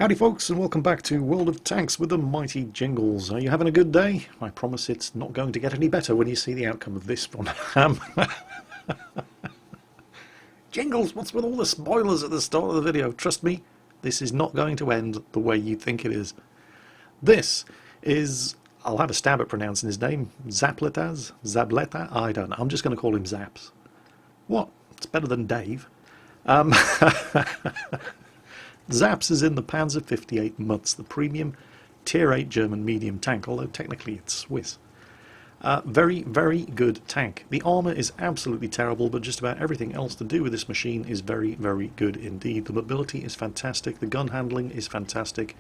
Howdy folks, and welcome back to World of Tanks with the Mighty Jingles. Are you having a good day? I promise it's not going to get any better when you see the outcome of this one. Jingles, what's with all the spoilers at the start of the video? Trust me, this is not going to end the way you think it is. This is, I'll have a stab at pronouncing his name, Zableta, I don't know, I'm just going to call him Zaps. What? It's better than Dave. Zaps is in the Panzer 58 Mutz, the premium Tier 8 German medium tank, although technically it's Swiss. Very, very good tank. The armour is absolutely terrible, but just about everything else to do with this machine is very, very good indeed. The mobility is fantastic, the gun handling is fantastic.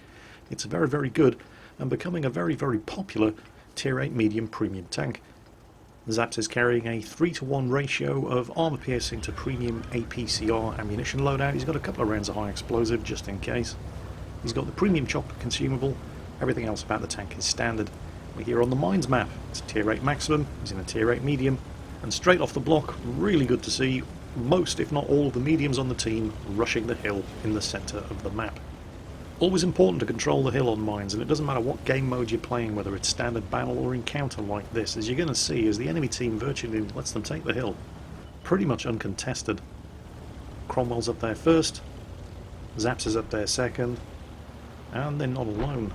It's very, very good, and becoming a very, very popular Tier 8 medium premium tank. Zaps is carrying a 3-to-1 ratio of armour piercing to premium APCR ammunition loadout. He's got a couple of rounds of high explosive just in case. He's got the premium chopper consumable. Everything else about the tank is standard. We're here on the mines map. It's Tier 8 maximum, he's in a Tier 8 medium, and straight off the block, really good to see most if not all of the mediums on the team rushing the hill in the centre of the map. Always important to control the hill on mines, and it doesn't matter what game mode you're playing, whether it's standard battle or encounter like this, as you're going to see as the enemy team virtually lets them take the hill. Pretty much uncontested. Cromwell's up there first, Zaps is up there second, and they're not alone.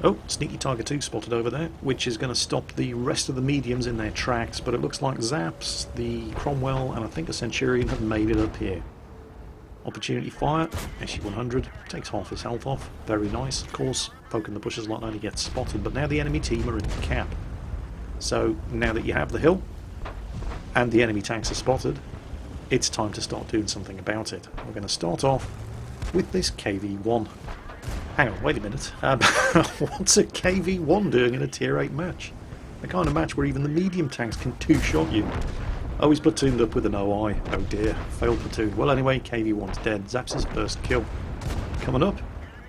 Oh, sneaky Tiger 2 spotted over there, which is going to stop the rest of the mediums in their tracks, but it looks like Zaps, the Cromwell, and I think the Centurion have made it up here. Opportunity fire, SU-100, takes half his health off, very nice. Of course, poking the bushes like that he gets spotted, but now the enemy team are in the cap. So now that you have the hill, and the enemy tanks are spotted, it's time to start doing something about it. We're going to start off with this KV-1. Hang on, wait a minute. What's a KV-1 doing in a Tier 8 match? The kind of match where even the medium tanks can two-shot you. Oh, he's platooned up with an OI. Oh dear, failed platoon. Well anyway, KV-1's dead. Zaps' first kill. Coming up,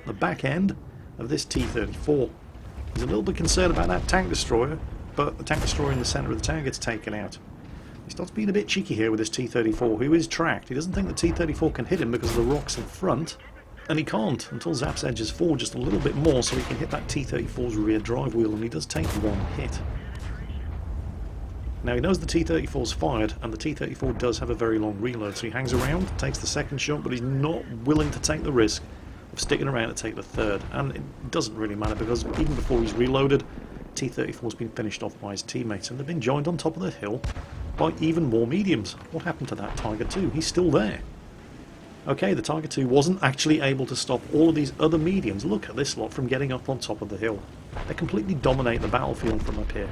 the back end of this T-34. He's a little bit concerned about that tank destroyer, but the tank destroyer in the centre of the town gets taken out. He starts being a bit cheeky here with this T-34, who is tracked. He doesn't think the T-34 can hit him because of the rocks in front, and he can't until Zaps edges forward just a little bit more so he can hit that T-34's rear drive wheel, and he does take one hit. Now he knows the T-34's fired, and the T-34 does have a very long reload, so he hangs around, takes the second shot, but he's not willing to take the risk of sticking around to take the third. And it doesn't really matter, because even before he's reloaded, T-34's been finished off by his teammates, and they've been joined on top of the hill by even more mediums. What happened to that Tiger 2? He's still there. Okay, the Tiger 2 wasn't actually able to stop all of these other mediums, look at this lot, from getting up on top of the hill. They completely dominate the battlefield from up here.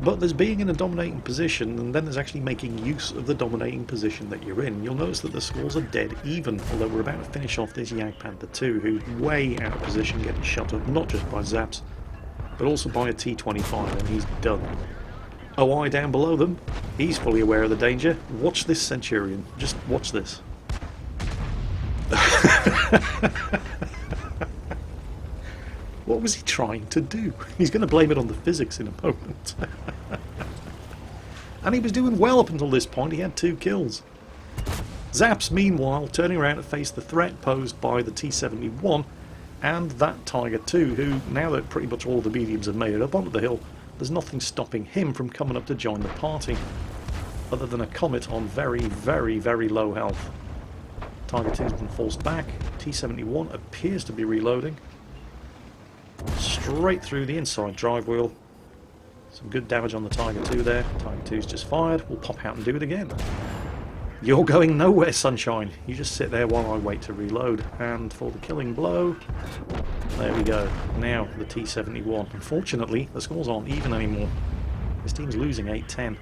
But there's being in a dominating position, and then there's actually making use of the dominating position that you're in. You'll notice that the scores are dead even, although we're about to finish off this Jagd Panther 2, who's way out of position, getting shot up not just by Zaps, but also by a T-25, and he's done. OI down below them, he's fully aware of the danger. Watch this Centurion, just watch this. What was he trying to do? He's going to blame it on the physics in a moment. And he was doing well up until this point. He had 2 kills. Zaps, meanwhile, turning around to face the threat posed by the T-71 and that Tiger 2, who, now that pretty much all the mediums have made it up onto the hill, there's nothing stopping him from coming up to join the party, other than a Comet on very, very, very low health. Tiger 2's been forced back. T-71 appears to be reloading. Straight through the inside drive wheel. Some good damage on the Tiger 2 there. Tiger 2's just fired. We'll pop out and do it again. You're going nowhere, sunshine. You just sit there while I wait to reload. And for the killing blow, there we go. Now the T-71. Unfortunately, the scores aren't even anymore. This team's losing 8-10.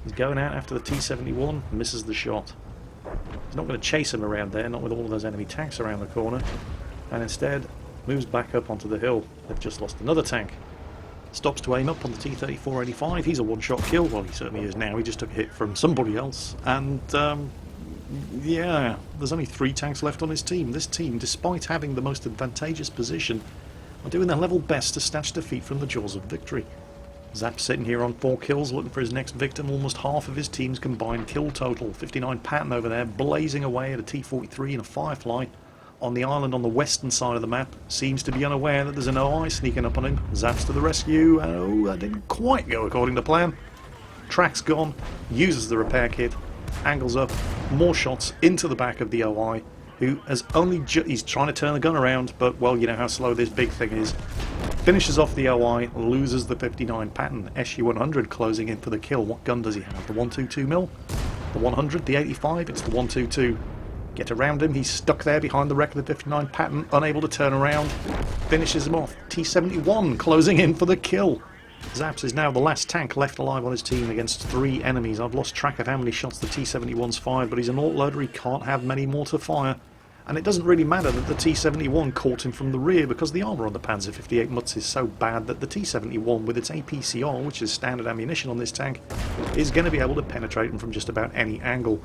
He's going out after the T-71, misses the shot. He's not going to chase him around there, not with all of those enemy tanks around the corner. And instead moves back up onto the hill. They've just lost another tank. Stops to aim up on the T-34-85. He's a one-shot kill. Well, he certainly is now. He just took a hit from somebody else. And, yeah, there's only 3 tanks left on his team. This team, despite having the most advantageous position, are doing their level best to snatch defeat from the jaws of victory. Zaps sitting here on 4 kills, looking for his next victim. Almost half of his team's combined kill total. 59 Patton over there, blazing away at a T-43 and a Firefly. on the island on the western side of the map seems to be unaware that there's an OI sneaking up on him. Zaps to the rescue. Oh, that didn't quite go according to plan. Track's gone, uses the repair kit, angles up, more shots into the back of the OI, who has only he's trying to turn the gun around, but, well, you know how slow this big thing is. Finishes off the OI, loses the 59 pattern. SU-100 closing in for the kill. What gun does he have? The 122mm? The 100? The 85? It's the 122. Get around him. He's stuck there behind the wreck of the 59 pattern, unable to turn around. Finishes him off. T-71 closing in for the kill. Zaps is now the last tank left alive on his team against 3 enemies. I've lost track of how many shots the T-71's fired, but he's an autoloader. He can't have many more to fire. And it doesn't really matter that the T-71 caught him from the rear, because the armour on the Panzer 58 Mutz is so bad that the T-71 with its APCR, which is standard ammunition on this tank, is going to be able to penetrate him from just about any angle.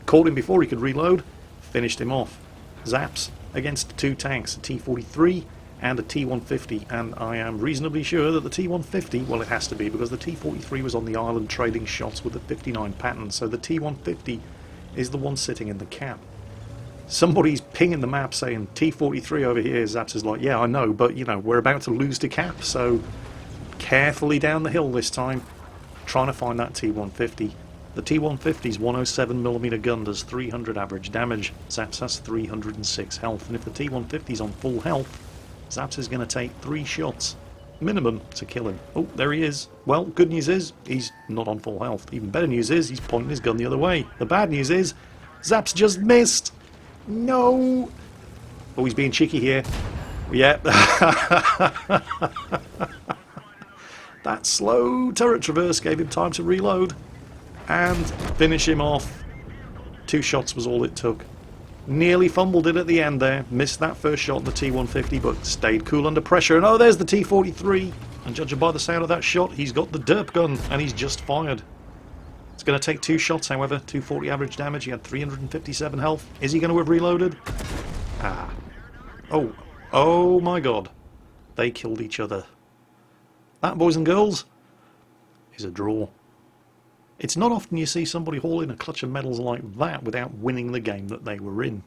Caught him before he could reload, finished him off. Zaps against 2 tanks, a T-43 and a T-150, and I am reasonably sure that the T-150, well, it has to be, because the T-43 was on the island trading shots with the 59 pattern, so the T-150 is the one sitting in the cap. Somebody's pinging the map saying T-43 over here. Zaps is like, yeah, I know, but, you know, we're about to lose to cap, so carefully down the hill this time, trying to find that T-150. The T-150's 107mm gun does 300 average damage. Zaps has 306 health, and if the T-150's on full health, Zaps is going to take 3 shots minimum to kill him. Oh, there he is. Well, good news is he's not on full health. Even better news is he's pointing his gun the other way. The bad news is Zaps just missed. No! Oh, he's being cheeky here. Yeah. That slow turret traverse gave him time to reload and finish him off. 2 shots was all it took. Nearly fumbled it at the end there. Missed that first shot, the T-150, but stayed cool under pressure. And oh, there's the T-43. And judging by the sound of that shot, he's got the derp gun, and he's just fired. It's going to take 2 shots, however. 240 average damage. He had 357 health. Is he going to have reloaded? Ah. Oh. Oh my god. They killed each other. That, boys and girls, is a draw. It's not often you see somebody haul in a clutch of medals like that without winning the game that they were in.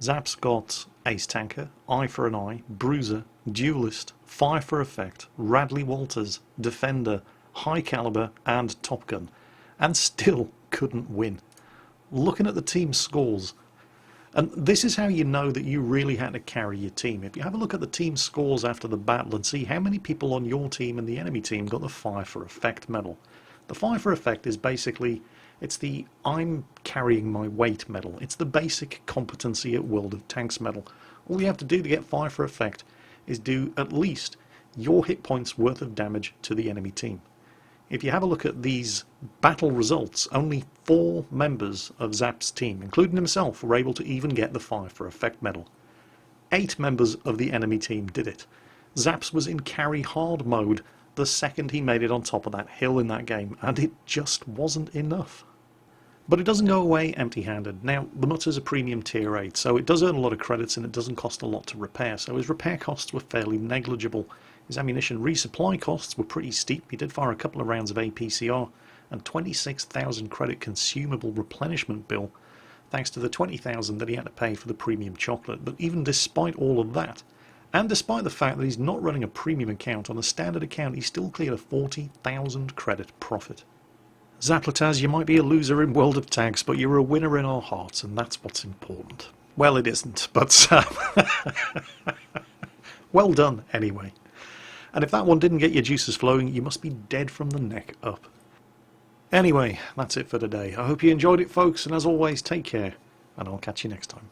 Zaps got Ace Tanker, Eye for an Eye, Bruiser, Duelist, Fire for Effect, Radley Walters, Defender, High Caliber and Top Gun, and still couldn't win. Looking at the team scores, and this is how you know that you really had to carry your team. If you have a look at the team scores after the battle and see how many people on your team and the enemy team got the Fire for Effect medal. The Fire for Effect is basically, it's the I'm carrying my weight medal. It's the basic competency at World of Tanks medal. All you have to do to get Fire for Effect is do at least your hit points worth of damage to the enemy team. If you have a look at these battle results, only 4 members of Zap's team, including himself, were able to even get the Fire for Effect medal. 8 members of the enemy team did it. Zaps was in carry hard mode the second he made it on top of that hill in that game, and it just wasn't enough. But it doesn't go away empty-handed. Now, the Mutz is a premium tier 8, so it does earn a lot of credits and it doesn't cost a lot to repair, so his repair costs were fairly negligible. His ammunition resupply costs were pretty steep. He did fire a couple of rounds of APCR and 26,000 credit consumable replenishment bill, thanks to the 20,000 that he had to pay for the premium chocolate. But even despite all of that, and despite the fact that he's not running a premium account, on a standard account he still cleared a 40,000 credit profit. Zaplataz, you might be a loser in World of Tanks, but you're a winner in our hearts, and that's what's important. Well, it isn't, but well done anyway. And if that one didn't get your juices flowing, you must be dead from the neck up. Anyway, that's it for today. I hope you enjoyed it, folks, and as always, take care, and I'll catch you next time.